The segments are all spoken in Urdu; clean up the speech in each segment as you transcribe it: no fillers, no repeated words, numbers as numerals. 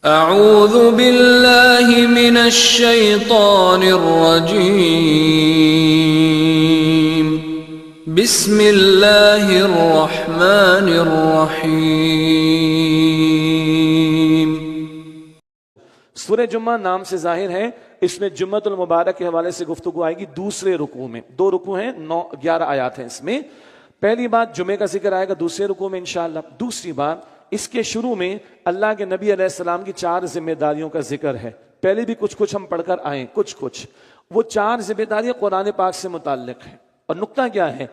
اعوذ باللہ من الشیطان الرجیم بسم اللہ الرحمن الرحیم۔ سورہ جمعہ نام سے ظاہر ہے، اس میں جمعۃ المبارک کے حوالے سے گفتگو آئے گی دوسرے رکوع میں۔ 2 رکوع ہیں، 11 آیات ہیں اس میں۔ پہلی بات جمعے کا ذکر آئے گا دوسرے رکوع میں انشاءاللہ۔ دوسری بات اس کے شروع میں اللہ کے نبی علیہ السلام کی 4 ذمہ داریوں کا ذکر ہے۔ پہلے بھی کچھ ہم پڑھ کر آئیں، کچھ وہ 4 ذمہ داریاں قرآن پاک سے متعلق ہیں۔ اور نقطہ کیا ہے؟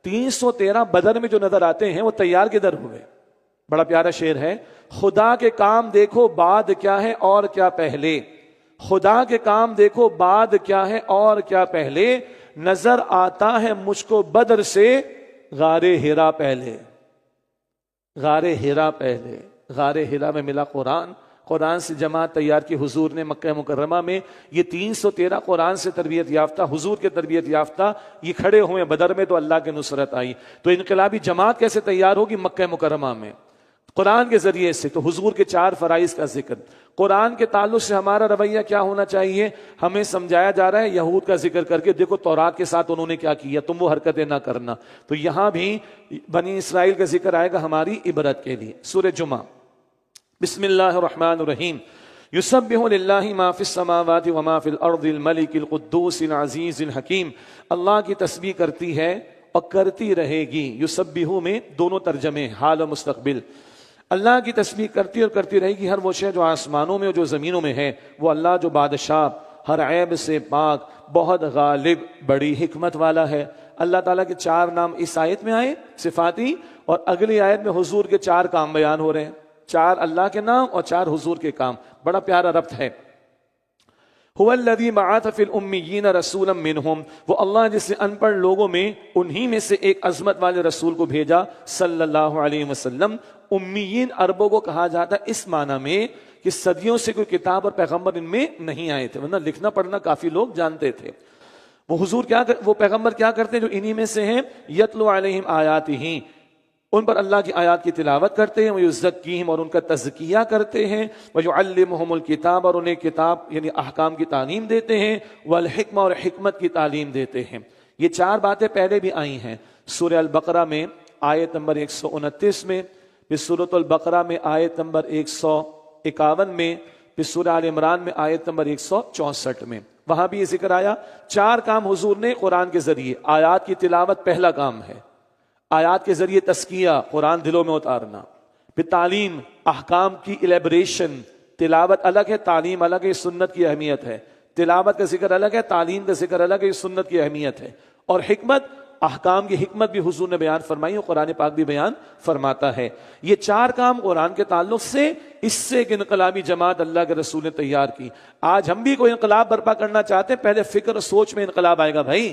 313 بدر میں جو نظر آتے ہیں وہ تیار کدھر ہوئے؟ بڑا پیارا شعر ہے، خدا کے کام دیکھو بعد کیا ہے اور کیا پہلے، خدا کے کام دیکھو بعد کیا ہے اور کیا پہلے، نظر آتا ہے مجھ کو بدر سے غار ہرا پہلے، غار ہرا پہلے۔ غار ہرا میں ملا قرآن سے جماعت تیار کی حضور نے مکہ مکرمہ میں۔ یہ 313 قرآن سے تربیت یافتہ، حضور کے تربیت یافتہ، یہ کھڑے ہوئے بدر میں تو اللہ کے نصرت آئی۔ تو انقلابی جماعت کیسے تیار ہوگی؟ مکہ مکرمہ میں قرآن کے ذریعے سے۔ تو حضور کے 4 فرائض کا ذکر، قرآن کے تعلق سے ہمارا رویہ کیا ہونا چاہیے ہمیں سمجھایا جا رہا ہے۔ یہود کا ذکر کر کے دیکھو تورات کے ساتھ انہوں نے کیا کیا، تم وہ حرکتیں نہ کرنا۔ تو یہاں بھی بنی اسرائیل کا ذکر آئے گا ہماری عبرت کے لیے۔ سورہ جمعہ، بسم اللہ الرحمن الرحیم۔ یسبح للہ ما فی السماوات وما فی الارض الملک القدوس العزیز الحکیم۔ اللہ کی تسبیح کرتی ہے اور کرتی رہے گی۔ یسبح میں دونوں ترجمے، حال و مستقبل۔ اللہ کی تسبیح کرتی اور کرتی رہے گی ہر وہ شے جو آسمانوں میں اور جو زمینوں میں ہے۔ وہ اللہ جو بادشاہ، ہر عیب سے پاک، بہت غالب، بڑی حکمت والا ہے۔ اللہ تعالیٰ کے 4 نام اس آیت میں آئے صفاتی، اور اگلی آیت میں حضور کے 4 کام بیان ہو رہے ہیں۔ 4 اللہ کے نام اور 4 حضور کے کام، بڑا پیارا ربط ہے۔ هو الذی بعث فی الامیین رسولا منہم، وہ اللہ جس نے ان پڑھ لوگوں میں انہی میں سے ایک عظمت والے رسول کو بھیجا صلی اللہ علیہ وسلم۔ امیین عربوں کو کہا جاتا ہے اس معنی میں کہ صدیوں سے کوئی کتاب اور پیغمبر ان میں نہیں آئے تھے، ورنہ لکھنا پڑھنا کافی لوگ جانتے تھے۔ وہ حضور وہ پیغمبر کیا کرتے ہیں جو انہی میں سے ہیں؟ یتلو علیہم آیاتہ، ان پر اللہ کی آیات کی تلاوت کرتے ہیں، وَيُزَكِّيهِمْ، اور ان کا تزکیہ کرتے ہیں، وَيُعَلِّمُهُمُ الْكِتَابَ، اور انہیں کتاب یعنی احکام کی تعلیم دیتے ہیں، وَالْحِكْمَةَ، اور حکمت کی تعلیم دیتے ہیں۔ یہ 4 باتیں پہلے بھی آئی ہیں سورہ البقرہ میں آیت نمبر 129 میں، پھر سورۃ البقرہ میں آیت نمبر 151 میں، پھر سورہ آل عمران میں آیت نمبر 164 میں۔ وہاں بھی یہ ذکر آیا 4 کام حضور نے قرآن کے ذریعے۔ آیات کی تلاوت پہلا کام ہے، آیات کے ذریعے تزکیہ، قرآن دلوں میں اتارنا، پھر تعلیم، احکام کی الیبریشن۔ تلاوت الگ ہے، تعلیم الگ ہے، سنت کی اہمیت ہے۔ تلاوت کا ذکر الگ ہے، تعلیم کا ذکر الگ ہے، سنت کی اہمیت ہے۔ اور حکمت، احکام کی حکمت بھی حضور نے بیان فرمائی اور قرآن پاک بھی بیان فرماتا ہے۔ یہ 4 کام قرآن کے تعلق سے اس سے ایک انقلابی جماعت اللہ کے رسول نے تیار کی۔ آج ہم بھی کوئی انقلاب برپا کرنا چاہتے ہیں، پہلے فکر اور سوچ میں انقلاب آئے گا بھائی،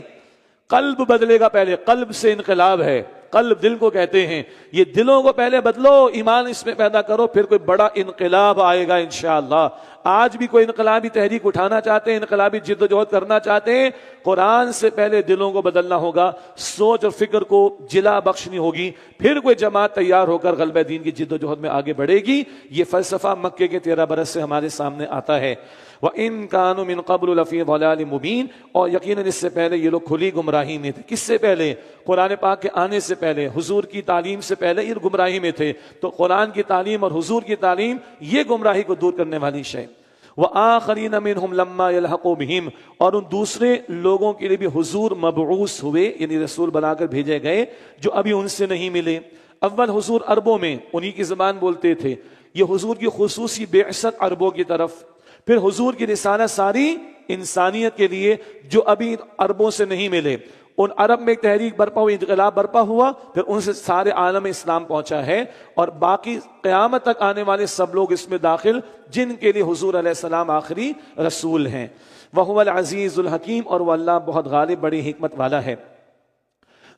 قلب بدلے گا، پہلے قلب سے انقلاب ہے۔ قلب دل کو کہتے ہیں، یہ دلوں کو پہلے بدلو، ایمان اس میں پیدا کرو، پھر کوئی بڑا انقلاب آئے گا انشاءاللہ۔ آج بھی کوئی انقلابی تحریک اٹھانا چاہتے ہیں، انقلابی جد و جہد کرنا چاہتے ہیں، قرآن سے پہلے دلوں کو بدلنا ہوگا، سوچ اور فکر کو جلا بخشنی ہوگی، پھر کوئی جماعت تیار ہو کر غلبہ دین کی جد و جہد میں آگے بڑھے گی۔ یہ فلسفہ مکے کے 13 برس سے ہمارے سامنے آتا ہے۔ وَإِن كَانُوا مِن قَبْلُ لَفِي ضَلَالٍ مُبِينٍ، اور یقیناً اس سے پہلے یہ لوگ کھلی گمراہی میں تھے۔ کس سے پہلے؟ قرآن پاک کے آنے سے پہلے، حضور کی تعلیم سے پہلے یہ گمراہی میں تھے۔ تو قرآن کی تعلیم اور حضور کی تعلیم یہ گمراہی کو دور کرنے والی شے۔ وَآخَرِينَ مِنْهُمْ لَمَّا يَلْحَقُوا بِهِمْ، اور ان دوسرے لوگوں کے لیے بھی حضور مبعوث ہوئے، یعنی رسول بنا کر بھیجے گئے جو ابھی ان سے نہیں ملے۔ اول حضور عربوں میں انہی کی زبان بولتے تھے، یہ حضور کی خصوصی بعثت عربوں کی طرف۔ پھر حضور کی رسالت ساری انسانیت کے لیے جو ابھی عربوں سے نہیں ملے، ان عرب میں ایک تحریک برپا ہوئی، انقلاب برپا ہوا، پھر ان سے سارے عالم اسلام پہنچا ہے، اور باقی قیامت تک آنے والے سب لوگ اس میں داخل جن کے لیے حضور علیہ السلام آخری رسول ہیں۔ وَهُوَ الْعَزِيزُ الْحَكِيمُ، اور وہ اللہ بہت غالب، بڑی حکمت والا ہے۔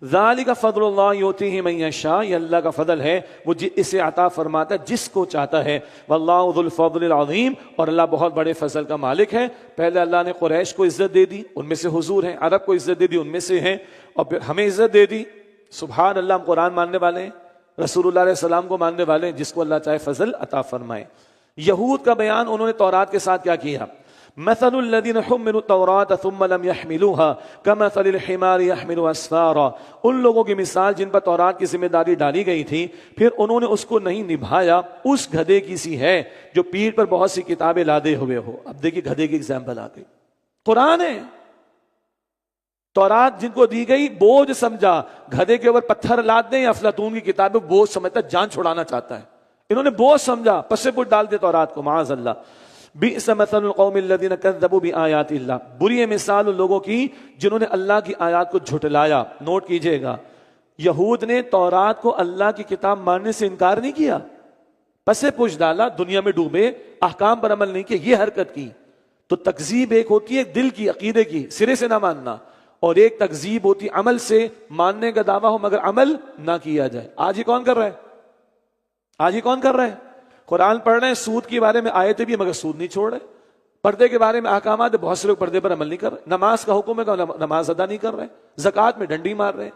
ذَلِكَ فَضْلُ اللَّهِ يُؤْتِيهِ مَن يَشَاءُ، یہ اللہ کا فضل ہے، وہ اسے عطا فرماتا ہے جس کو چاہتا ہے۔ وَاللَّهُ ذُو الْفَضْلِ الْعَظِيمِ، اور اللہ بہت بڑے فضل کا مالک ہے۔ پہلے اللہ نے قریش کو عزت دے دی، ان میں سے حضور ہیں، عرب کو عزت دے دی، ان میں سے ہیں، اور پھر ہمیں عزت دے دی۔ سبحان اللہ، ہم قرآن ماننے والے ہیں، رسول اللہ علیہ السلام کو ماننے والے ہیں، جس کو اللہ چاہے فضل عطا فرمائے۔ یہود کا بیان انہوں نے تورات کے ساتھ کیا کیا؟ مثل الذین حملوا التوراة ثم لم يحملوها كمثل الحمار يحمل اسفارا، ان لوگوں کی مثال جن پر تورات کی ذمہ داری ڈالی گئی تھی پھر انہوں نے اس کو نہیں نبھایا، اس گدھے کی سی ہے جو پیٹھ پر بہت سی کتابیں لادے ہوئے ہو۔ اب دیکھیے گدھے کی ایگزامپل آ گئی، قرآن ہے۔ تورات جن کو دی گئی بوجھ سمجھا، گدھے کے اوپر پتھر لاد دیں یا افلاطون کی کتابیں بوجھ سمجھتا، جان چھڑانا چاہتا ہے، انہوں نے بوجھ سمجھا، پسے پٹ ڈال دے تورات کو، معاذ اللہ۔ بئس مثل القوم الذین کذبوا بآیات اللہ، بری ہے مثال ان لوگوں کی جنہوں نے اللہ کی آیات کو جھٹلایا۔ نوٹ کیجئے گا، یہود نے تورات کو اللہ کی کتاب ماننے سے انکار نہیں کیا، پسے پوچھ ڈالا، دنیا میں ڈوبے، احکام پر عمل نہیں کیا، یہ حرکت کی۔ تو تکذیب ایک ہوتی ہے دل کی، عقیدے کی، سرے سے نہ ماننا، اور ایک تکذیب ہوتی عمل سے، ماننے کا دعویٰ ہو مگر عمل نہ کیا جائے۔ آج ہی کون کر رہا ہے؟ آج ہی کون کر رہا ہے؟ قرآن پڑھ رہے ہیں، سود کے بارے میں آیتیں بھی مگر سود نہیں چھوڑ رہے، پردے کے بارے میں احکامات، بہت سے لوگ پردے پر عمل نہیں کر رہے، نماز کا حکم ہے نماز ادا نہیں کر رہے، زکوٰۃ میں ڈنڈی مار رہے ہیں۔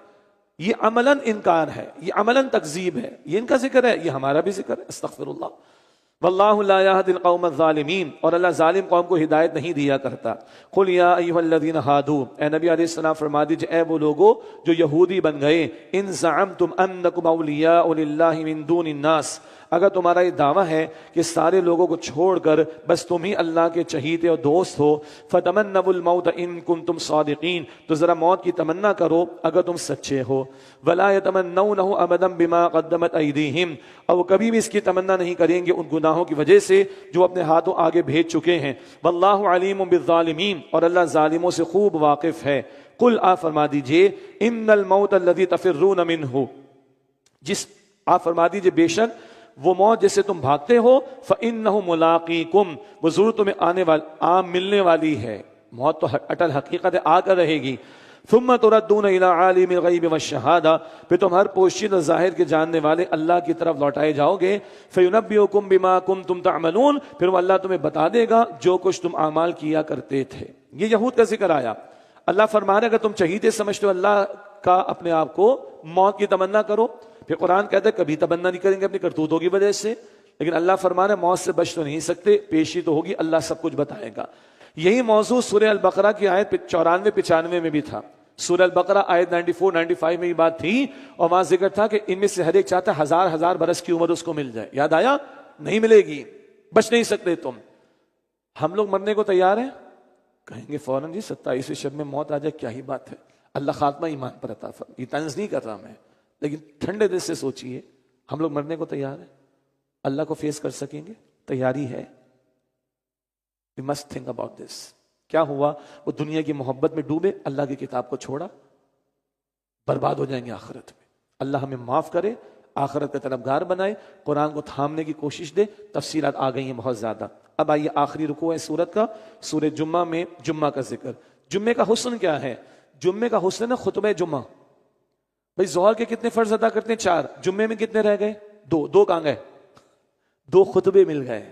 یہ عملاً انکار ہے، یہ عملاً تکذیب ہے، یہ ان کا ذکر ہے، یہ ہمارا بھی ذکر ہے، استغفر اللہ۔ واللہ لا یہدی القوم الظالمین، اور اللہ ظالم قوم کو ہدایت نہیں دیا کرتا۔ قل یا ایھا الذین ھادوا، اے نبی علیہ السلام فرما دیجئے اے وہ لوگو جو یہودی بن گئے، ان زعمتم انکم اولیاء للہ من دون الناس، اگر تمہارا یہ دعویٰ ہے کہ سارے لوگوں کو چھوڑ کر بس تم ہی اللہ کے چہیتے اور دوست ہو، فتمنوا الموت ان کنتم صادقین، تو ذرا موت کی تمنا کرو اگر تم سچے ہو، ولا یتمنونہ ابدا بما قدمت ایدیہم، اور وہ کبھی بھی اس کی تمنا نہیں کریں گے ان گناہوں کی وجہ سے جو اپنے ہاتھوں آگے بھیج چکے ہیں، واللہ علیم بالظالمین، اور اللہ ظالموں سے خوب واقف ہے۔ قل آپ فرما دیجئے ان الموت الذی تفرون منہ، آپ فرما دیجئے بے شک وہ موت جسے تم بھاگتے ہو، فَإِنَّهُ مُلَاقِيكُمْ، وہ ضرور تمہیں ملنے والی ہے، موت تو اٹل حقیقت ہے، آ کر رہے گی۔ ثُمَّ تُرَدُّونَ إِلَىٰ عَالِمِ الْغَيْبِ وَالشَّهَادَةِ، پھر تم ہر پوشیدہ ظاہر کے جاننے والے اللہ کی طرف لوٹائے جاؤ گے، فَيُنَبِّئُكُم بِمَا كُنتُمْ تَعْمَلُونَ، پھر وہ اللہ تمہیں بتا دے گا جو کچھ تم اعمال کیا کرتے تھے۔ یہ یہود کا ذکر آیا۔ اللہ فرما رہا ہے اگر تم چہیتے سمجھتے ہو اللہ کا اپنے آپ کو، موت کی تمنا کرو۔ پھر قرآن کہتا ہے کبھی تمنا نہیں کریں گے اپنی کرتوتوں کی وجہ سے، لیکن اللہ فرما رہا ہے موت سے بچ تو نہیں سکتے، پیشی تو ہوگی، اللہ سب کچھ بتائے گا۔ یہی موضوع سورہ البقرہ کی آیت 94-95 میں بھی تھا۔ سورہ البقرہ آیت 94-95 میں یہ بات تھی، اور وہاں ذکر تھا کہ ان میں سے ہر ایک چاہتا ہے ہزار برس کی عمر اس کو مل جائے۔ یاد آیا؟ نہیں ملے گی، بچ نہیں سکتے تم۔ ہم لوگ مرنے کو تیار ہیں؟ کہیں گے فوراً جی 27ویں شب میں موت آ جائے، کیا ہی بات ہے، اللہ خاتمہ ایمان پر عطا فرمائے۔ یہ طنز نہیں کر رہا میں، لیکن ٹھنڈے دل سے سوچئے، ہم لوگ مرنے کو تیار ہیں؟ اللہ کو فیس کر سکیں گے؟ تیاری ہے؟ We must think about this۔ کیا ہوا؟ وہ دنیا کی محبت میں ڈوبے، اللہ کی کتاب کو چھوڑا، برباد ہو جائیں گے آخرت میں۔ اللہ ہمیں معاف کرے، آخرت کا طلبگار بنائے، قرآن کو تھامنے کی کوشش دے۔ تفصیلات آ گئی ہیں بہت زیادہ۔ اب آئیے آخری رکوع ہے سورت کا، سورہ جمعہ میں جمعہ کا ذکر۔ جمعے کا حسن کیا ہے؟ جمعے کا حسن ہے خطبہ جمعہ۔ بھئی ظہر کے کتنے فرض ادا کرتے ہیں؟ 4۔ جمعے میں کتنے رہ گئے؟ 2 کہاں گئے؟ 2 خطبے مل گئے۔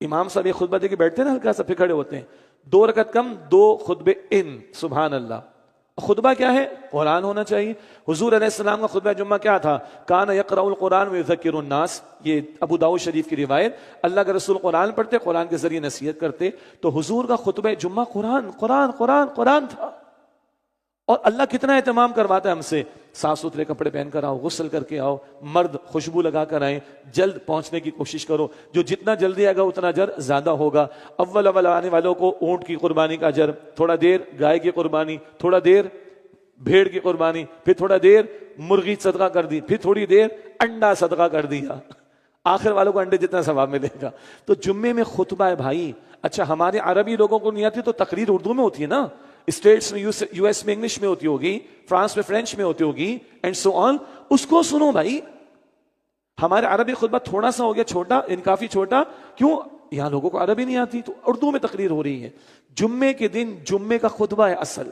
امام صاحب یہ خطبہ دے کے بیٹھتے ہیں نا، ہلکا سا پھر کھڑے ہوتے ہیں، 2 رکعت کم، 2 خطبے ان۔ سبحان اللہ۔ خطبہ کیا ہے؟ قرآن ہونا چاہیے۔ حضور علیہ السلام کا خطبہ جمعہ کیا تھا؟ کان یقرأ القرآن ویذکر الناس، یہ ابو داؤد شریف کی روایت۔ اللہ کے رسول قرآن پڑھتے، قرآن کے ذریعے نصیحت کرتے، تو حضور کا خطبہ جمعہ قرآن قرآن قرآن قرآن تھا۔ اور اللہ کتنا اہتمام کرواتا ہے ہم سے، صاف ستھرے کپڑے پہن کر آؤ، غسل کر کے آؤ، مرد خوشبو لگا کر آئیں، جلد پہنچنے کی کوشش کرو، جو جتنا جلدی آئے گا اتنا اجر زیادہ ہوگا۔ اول آنے والوں کو اونٹ کی قربانی کا اجر، تھوڑا دیر گائے کی قربانی، تھوڑا دیر بھیڑ کی قربانی، پھر تھوڑا دیر مرغی صدقہ کر دی، پھر تھوڑی دیر انڈا صدقہ کر دیا، آخر والوں کو انڈے جتنا ثواب ملے گا۔ تو جمعے میں خطبہ ہے بھائی۔ اچھا ہمارے عربی لوگوں کو نہیں آتی تو تقریر اردو میں ہوتی ہے نا، اسٹیٹس میں یو ایس میں انگلش میں ہوتی ہوگی، فرانس میں فرینچ میں ہوتی ہوگی، اینڈ سو آن، اس کو سنو بھائی۔ ہمارے عربی خطبہ تھوڑا سا ہو گیا چھوٹا، کافی چھوٹا، کیوں؟ یہاں لوگوں کو عربی نہیں آتی تو اردو میں تقریر ہو رہی ہے۔ جمعے کے دن جمعے کا خطبہ ہے اصل،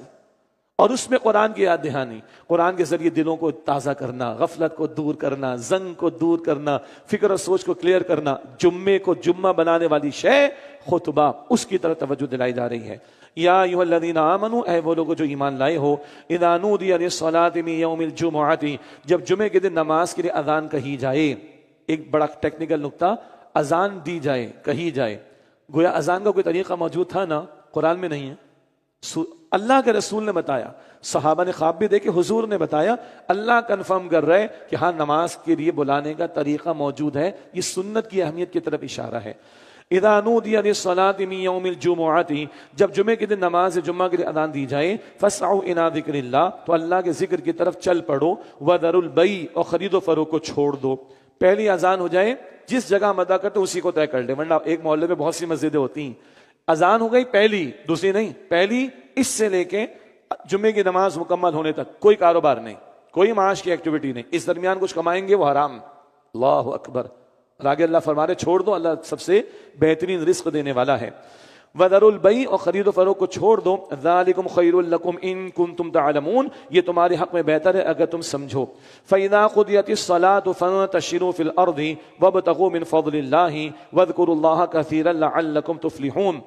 اور اس میں قرآن کی یاد دہانی، قرآن کے ذریعے دلوں کو تازہ کرنا، غفلت کو دور کرنا، زنگ کو دور کرنا، فکر اور سوچ کو کلیئر کرنا۔ جمعے کو جمعہ بنانے والی شے خطبہ، اس کی طرف توجہ دلائی جا رہی ہے۔ یا ایھا الذین آمنوا، اے وہ لوگ جو ایمان لائے ہو، اذا نودی للصلاۃ من یوم الجمعۃ، جب جمعے کے دن نماز کے لیے اذان کہی جائے۔ ایک بڑا ٹیکنیکل نقطہ، اذان دی جائے کہی جائے، گویا اذان کا کوئی طریقہ موجود تھا نا، قرآن میں نہیں ہے، اللہ کے رسول نے بتایا، صحابہ نے خواب بھی دیکھے، حضور نے بتایا، اللہ کنفرم کر رہے کہ ہاں نماز کے لیے بلانے کا طریقہ موجود ہے۔ یہ سنت کی اہمیت کی طرف اشارہ ہے۔ اذا نودی للصلاة من یوم الجمعۃ، جب جمعے کے دن نماز جمعہ کے لیے اذان دی جائے، فاسعوا الی ذکر اللہ، تو اللہ کے ذکر کی طرف چل پڑو، وذروا البیع، اور خرید و فروخت کو چھوڑ دو۔ پہلی اذان ہو جائے، جس جگہ مدہ کرتے اسی کو طے کر لے، ورنہ ایک محلے میں بہت سی مسجدیں ہوتی ہیں، اذان ہو گئی پہلی، دوسری نہیں، پہلی اس سے لے کے جمعے کی نماز مکمل ہونے تک کوئی کاروبار نہیں، کوئی معاش کی ایکٹیویٹی نہیں، اس درمیان کچھ کمائیں گے وہ حرام۔ اللہ اکبر۔ اور آگے اللہ فرما رہے چھوڑ دو، اللہ سب سے بہترین رزق دینے والا ہے۔ وذروا البیع، اور خرید و فروخت کو چھوڑ دو، ذالکم خیر لکم ان کنتم تعلمون، یہ تمہارے حق میں بہتر ہے اگر تم سمجھو۔ فاذا قضیت الصلاۃ فانتشروا فی الارض وابتغوا من فضل اللہ واذکروا اللہ کثیرا لعلکم تفلحون۔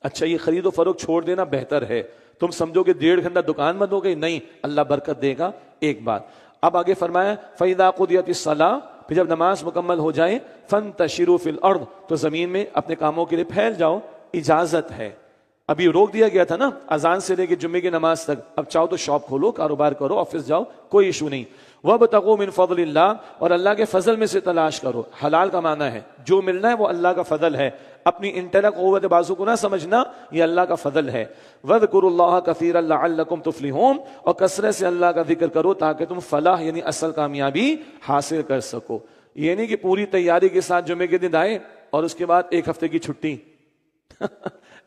اچھا، یہ خرید و فروخت چھوڑ دینا بہتر ہے، تم سمجھو کہ 1.5 گھنٹہ دکان بند ہو گئی، نہیں، اللہ برکت دے گا۔ ایک بات اب آگے فرمایا فاذا قضیت الصلاۃ، پھر جب نماز مکمل ہو جائے، فانتشروا فی الارض، تو زمین میں اپنے کاموں کے لیے پھیل جاؤ، اجازت ہے۔ ابھی روک دیا گیا تھا نا اذان سے لے کے جمعے کی نماز تک، اب چاہو تو شاپ کھولو، کاروبار کرو، آفس جاؤ، کوئی ایشو نہیں۔ وابتغوا من فضل اللہ، اور اللہ کے فضل میں سے تلاش کرو۔ حلال کا معنی ہے جو ملنا ہے وہ اللہ کا فضل ہے، اپنی انٹلیکٹ قوت بازو کو نہ سمجھنا، یہ اللہ کا فضل ہے۔ وَاذْكُرُوا اللَّهَ كَثِيرًا لَعَلَّكُمْ تُفْلِحُونَ، اور کثرت سے اللہ کا ذکر کرو تاکہ تم فلاح یعنی اصل کامیابی حاصل کر سکو۔ یہ نہیں کہ پوری تیاری کے ساتھ جمعے کے دن آئے اور اس کے بعد 1 ہفتے کی چھٹی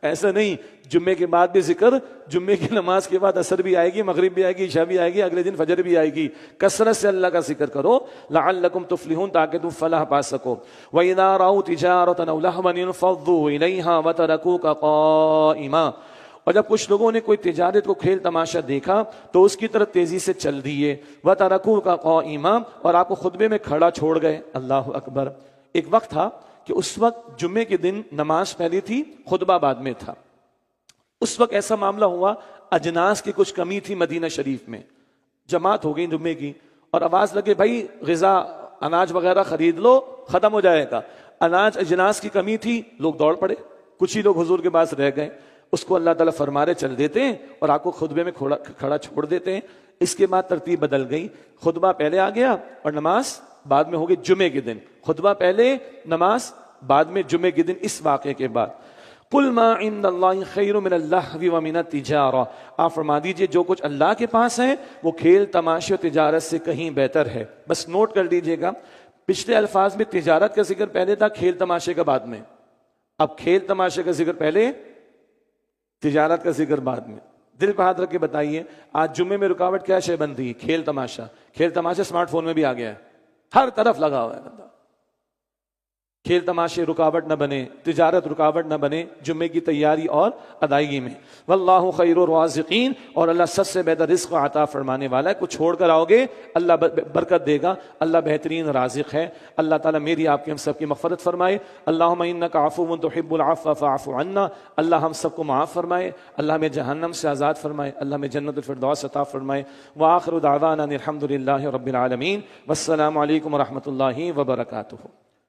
ایسا نہیں، جمعے کے بعد بھی ذکر، جمعے کی نماز کے بعد عصر بھی آئے گی، مغرب بھی آئے گی، عشاء بھی آئے گی، اگلے دن فجر بھی آئے گی، کثرت سے اللہ کا ذکر کرو، لعلکم تفلحون، تاکہ تم فلاح پا سکو۔ وَإِذَا رَأَوْا تِجَارَةً أَوْ لَهْوًا انفضوا إِلَيْهَا وَتَرَكُوكَ قَائِمًا، اور جب کچھ لوگوں نے کوئی تجارت کو کھیل تماشا دیکھا تو اس کی طرف تیزی سے چل دیے، وَتَرَكُوكَ قَائِمًا، اور آپ کو خطبے میں کھڑا چھوڑ گئے۔ اللہ اکبر۔ ایک وقت تھا کہ اس وقت جمعے کے دن نماز پہلی تھی، خطبہ بعد میں تھا۔ اس وقت ایسا معاملہ ہوا، اجناس کی کچھ کمی تھی مدینہ شریف میں، جماعت ہو گئی جمعے کی، اور آواز لگے بھائی غذا اناج وغیرہ خرید لو، ختم ہو جائے گا۔ اناج اجناس کی کمی تھی، لوگ دوڑ پڑے، کچھ ہی لوگ حضور کے پاس رہ گئے۔ اس کو اللہ تعالیٰ فرمارے چل دیتے ہیں اور آپ کو خطبے میں کھڑا چھوڑ دیتے ہیں۔ اس کے بعد ترتیب بدل گئی، خطبہ پہلے آ گیا اور نماز بعد میں ہو گئی جمعے کے دن، خطبہ پہلے نماز بعد میں جمعے کے دن۔ اس واقعے کے بعد قل ما عند اللہ خیر من اللہو ومن التجارہ، آپ فرما دیجئے جو کچھ اللہ کے پاس ہے وہ کھیل تماشے و تجارت سے کہیں بہتر ہے۔ بس نوٹ کر لیجئے گا، پچھلے الفاظ میں تجارت کا ذکر پہلے تھا، کھیل تماشے کا بعد میں، اب کھیل تماشے کا ذکر پہلے، تجارت کا ذکر بعد میں۔ دل پہ ہاتھ رکھ کے بتائیے آج جمعے میں رکاوٹ کیا شے بنتی ہے؟ کھیل تماشا۔ کھیل تماشا اسمارٹ فون میں بھی آ گیا ہے، ہر طرف لگا ہوا ہے بندہ۔ کھیل تماشے رکاوٹ نہ بنے، تجارت رکاوٹ نہ بنے جمعے کی تیاری اور ادائیگی میں۔ واللہ خیر الرازقین، اور اللہ سب سے بہتر رزق عطا فرمانے والا ہے۔ کچھ چھوڑ کر آؤ گے اللہ برکت دے گا، اللہ بہترین رازق ہے۔ اللہ تعالیٰ میری آپ کی ہم سب کی مغفرت فرمائے۔ اللہم انک عفو تحب العفو فاعف عنا، اللہ ہم سب کو معاف فرمائے، اللہ ہمیں جہنم سے آزاد فرمائے، اللہ ہمیں جنت الفردوس عطا فرمائے۔ وآخر دعوانا الحمد للہ رب العالمین، والسلام علیکم ورحمۃ اللہ وبرکاتہ۔